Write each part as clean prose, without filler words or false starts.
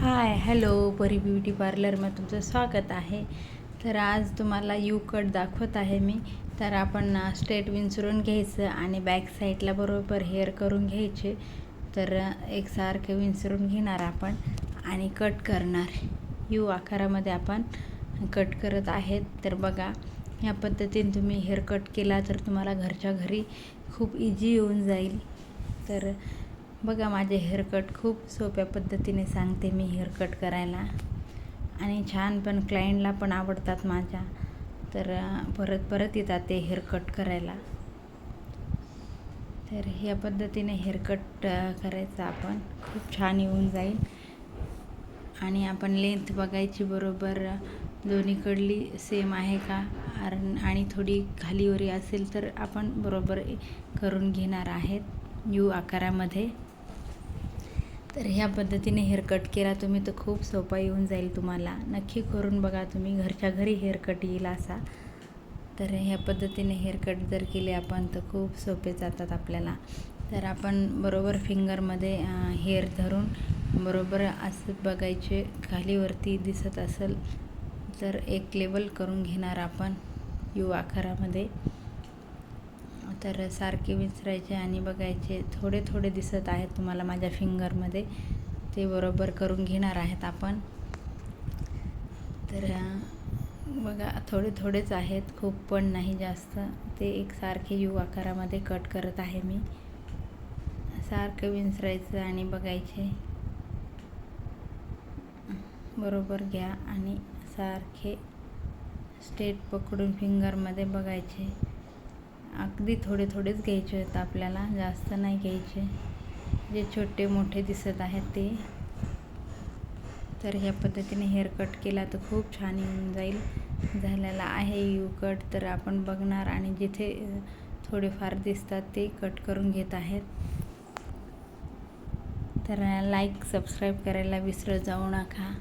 Hi hello परी beauty पार्लरमध्ये तुमचं स्वागत आहे. तर आज तुम्हाला यू कट दाखवत आहे मी. तर आपण स्ट्रेट विंचरून घ्यायचं आणि बॅक साईडला बरोबर हेअर करून घ्यायचे. तर एकसारखे विंचरून घेणार आपण आणि कट करणार. यू आकारामध्ये आपण कट करत आहेत. तर बघा, या पद्धतीने तुम्ही हेअर कट केला तर तुम्हाला घरच्या घरी खूप इझी येऊन जाईल. तर बघा, माझे हेअर कट खूप सोप्या पद्धतीने सांगते मी हेअर कट करायला, आणि छान पण क्लायंटला पण आवडतात माझ्या. तर परत परत येतात ते हेअर कट करायला. तर ह्या पद्धतीने हेअर कट करायचं आपण, खूप छान येऊन जाईल. आणि आपण लेंथ बघायची बरोबर दोन्हीकडली सेम आहे का, आणि थोडी खालीवरी असेल तर आपण बरोबर करून घेणार आहेत यू आकारामध्ये. तर ह्या पद्धतीने हेअर कट केला तुम्ही तर खूप सोपा येऊन जाईल तुम्हाला. नक्की करून बघा तुम्ही, घरच्या घरी हेअर कट येईल असा. तर ह्या पद्धतीने हेअर कट जर केले आपण तर खूप सोपे जातात आपल्याला. तर आपण बरोबर फिंगरमध्ये हेअर धरून बरोबर असं बघायचे, खालीवरती दिसत असेल तर एक लेवल करून घेणार आपण यू आकारामध्ये. तर सारखे विचारायचे आणि बघायचे, थोडे थोडे दिसत आहेत तुम्हाला माझ्या फिंगरमध्ये, ते बरोबर करून घेणार आहेत आपण. तर बघा, थोडे थोडेच आहेत, खूप पण नाही जास्त. ते एकसारखे यू आकारामध्ये कट करत आहे मी. सारखं विंचरायचं आणि बघायचे, बरोबर घ्या आणि सारखे स्ट्रेट पकडून फिंगरमध्ये बघायचे. अगदी थोडे थोडेच घ्यायचे आहेत आपल्याला, जास्त नाही घ्यायचे, जे छोटे मोठे दिसत आहेत ते. तर ह्या पद्धतीने हेअर कट केला तर खूप छान येऊन जाईल. झालेला आहे यू कट. तर आपण बघणार आणि जिथे थोडेफार दिसतात ते कट करून घेत आहेत. तर लाईक सबस्क्राईब करायला विसरत जाऊ नका.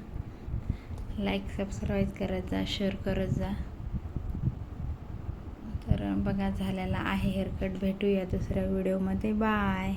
लाईक सबस्क्राईब करत जा, शेअर करत जा. तर बघा, झालेला आहे हेअर कट. भेटूया दुसऱ्या व्हिडिओमध्ये. बाय.